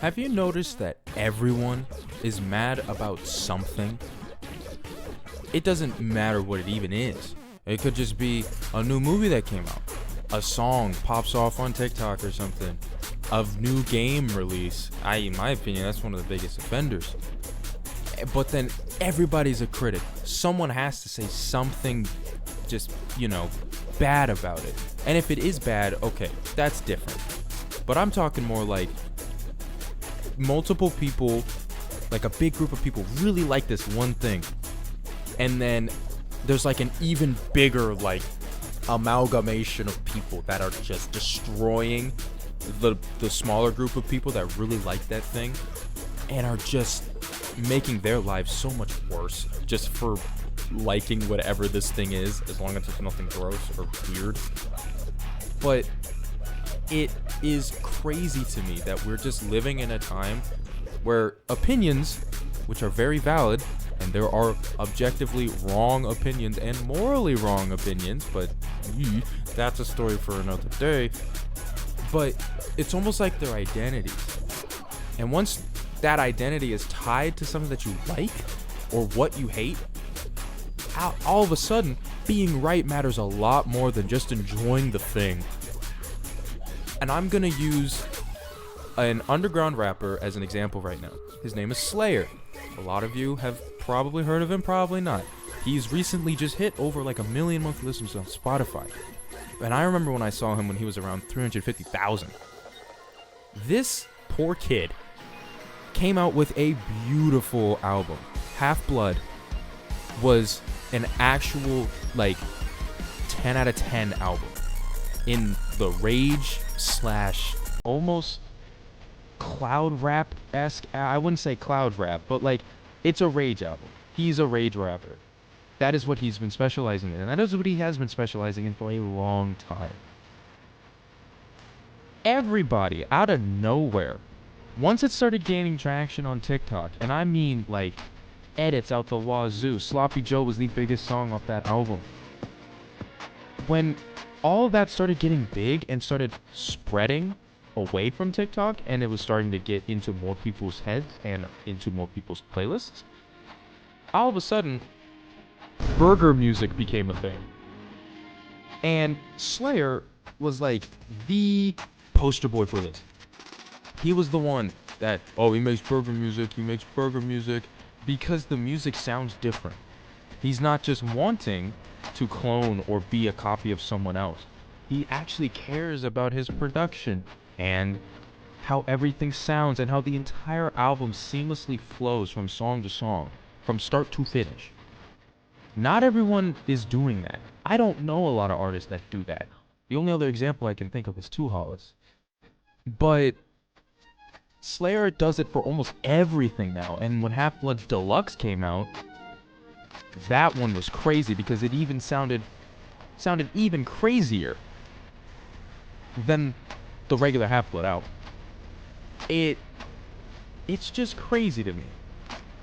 Have you noticed that everyone is mad about something? It doesn't matter what it even is. It could just be a new movie that came out, a song pops off on TikTok or something, a new game release. In my opinion, that's one of the biggest offenders. But then everybody's a critic. Someone has to say something just, bad about it. And if it is bad, okay, that's different. But I'm talking more like multiple people, like a big group of people really like this one thing. And then there's like an even bigger like amalgamation of people that are just destroying the smaller group of people that really like that thing and are just making their lives so much worse just for liking whatever this thing is, as long as it's nothing gross or weird. But it is crazy to me that we're just living in a time where opinions, which are very valid, and there are objectively wrong opinions and morally wrong opinions, but that's a story for another day. But it's almost like their identities. And once that identity is tied to something that you like or what you hate, all of a sudden, being right matters a lot more than just enjoying the thing. And I'm gonna use an underground rapper as an example right now. His name is SLAYR. A lot of you have probably heard of him, probably not. He's recently just hit over like 1 million monthly listeners on Spotify. And I remember when I saw him when he was around 350,000. This poor kid came out with a beautiful album. HALFBLOOD was an actual like 10 out of 10 album in the rage / almost cloud rap-esque. I wouldn't say cloud rap, but like it's a rage album. He's a rage rapper. That is what he's been specializing in, and that is what he has been specializing in for a long time. Everybody out of nowhere, once it started gaining traction on TikTok, and I mean like edits out the wazoo, Sloppy Joe was the biggest song off that album. When all of that started getting big and started spreading away from TikTok, and it was starting to get into more people's heads and into more people's playlists, all of a sudden, burger music became a thing. And SLAYR was like the poster boy for this. He was the one that, he makes burger music because the music sounds different. He's not just wanting to clone or be a copy of someone else. He actually cares about his production and how everything sounds and how the entire album seamlessly flows from song to song, from start to finish. Not everyone is doing that. I don't know a lot of artists that do that. The only other example I can think of is Two Hollis. But SLAYR does it for almost everything now, and when HALFBLOOD Deluxe came out, that one was crazy because it even sounded even crazier than the regular HALFBLOOD album. It's just crazy to me.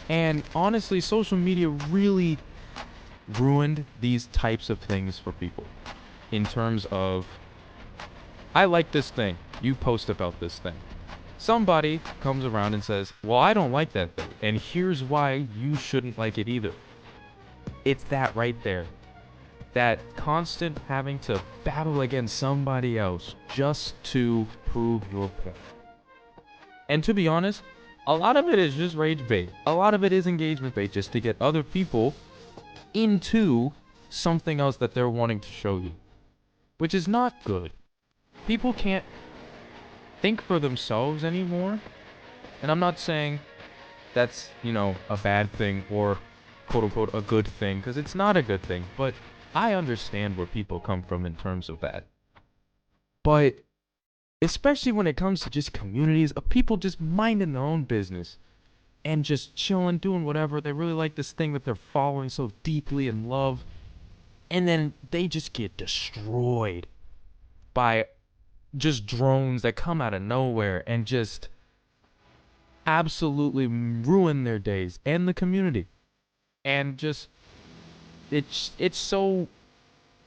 And honestly, social media really ruined these types of things for people. In terms of, I like this thing, you post about this thing. Somebody comes around and says, well, I don't like that thing, and here's why you shouldn't like it either. It's that right there. That constant having to battle against somebody else just to prove your point. And to be honest, a lot of it is just rage bait. A lot of it is engagement bait just to get other people into something else that they're wanting to show you. Which is not good. People can't think for themselves anymore. And I'm not saying that's, a bad thing or quote unquote a good thing, because it's not a good thing. But I understand where people come from in terms of that. But especially when it comes to just communities of people just minding their own business and just chilling, doing whatever. They really like this thing that they're following so deeply and love. And then they just get destroyed by just drones that come out of nowhere and just absolutely ruin their days and the community. And just, it's so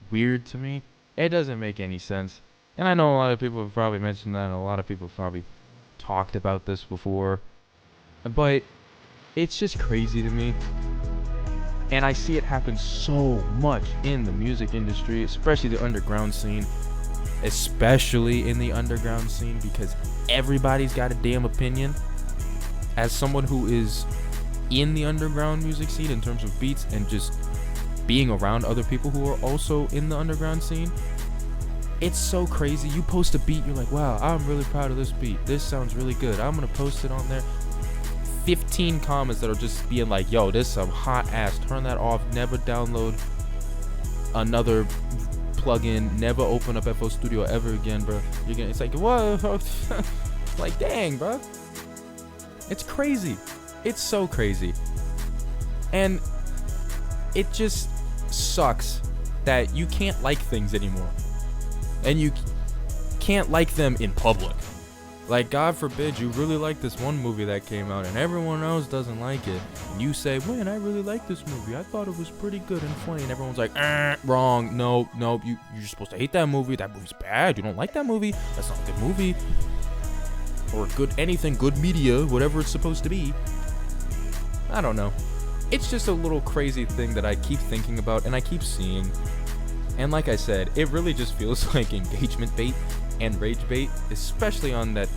weird to me. It doesn't make any sense. And I know a lot of people have probably mentioned that, and a lot of people have probably talked about this before, but it's just crazy to me. And I see it happen so much in the music industry, especially the underground scene. Especially in the underground scene, because everybody's got a damn opinion. As someone who is in the underground music scene in terms of beats and just being around other people who are also in the underground scene, it's so crazy. You post a beat, you're like, wow, I'm really proud of this beat. This sounds really good. I'm gonna post it on there. 15 comments that are just being like, yo, this is some hot ass, turn that off, never download another plugin, never open up FL Studio ever again, bro. You're gonna, it's like, what? Like, dang, bro. It's crazy. It's so crazy. And it just sucks that you can't like things anymore. And you can't like them in public. Like, God forbid you really like this one movie that came out and everyone else doesn't like it. And you say, man, I really like this movie. I thought it was pretty good and funny. And everyone's like, wrong. Nope. You're supposed to hate that movie. That movie's bad. You don't like that movie. That's not a good movie. Or good media, whatever it's supposed to be. I don't know. It's just a little crazy thing that I keep thinking about and I keep seeing. And like I said, it really just feels like engagement bait and rage bait, especially on that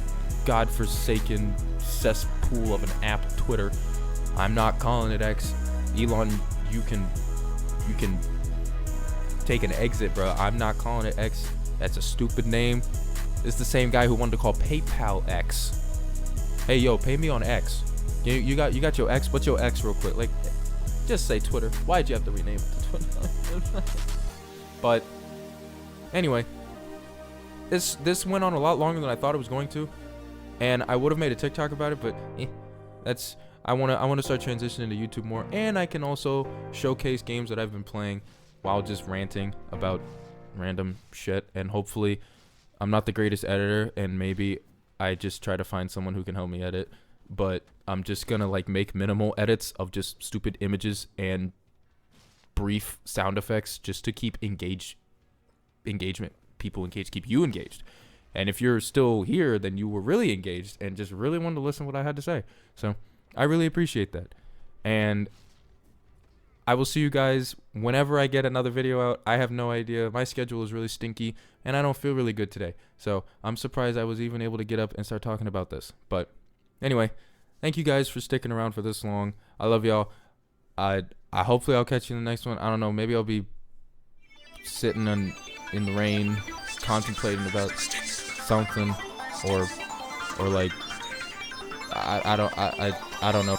godforsaken cesspool of an app, Twitter. I'm not calling it X. Elon, you can take an exit, bro. I'm not calling it X. That's a stupid name. It's the same guy who wanted to call PayPal X. Hey, yo, pay me on X. You got your X? What's your X real quick? Like, just say Twitter. Why'd you have to rename it to Twitter? But anyway, this went on a lot longer than I thought it was going to, and I would have made a TikTok about it, but I want to start transitioning to YouTube more, and I can also showcase games that I've been playing while just ranting about random shit. And hopefully, I'm not the greatest editor, and maybe I just try to find someone who can help me edit. But I'm just gonna like make minimal edits of just stupid images and brief sound effects just to keep people engaged, keep you engaged. And if you're still here, then you were really engaged and just really wanted to listen to what I had to say. So I really appreciate that. And I will see you guys whenever I get another video out. I have no idea. My schedule is really stinky and I don't feel really good today. So I'm surprised I was even able to get up and start talking about this. But anyway, thank you guys for sticking around for this long. I love y'all. I hopefully I'll catch you in the next one. I don't know. Maybe I'll be sitting in the rain, contemplating about something, or like I don't know.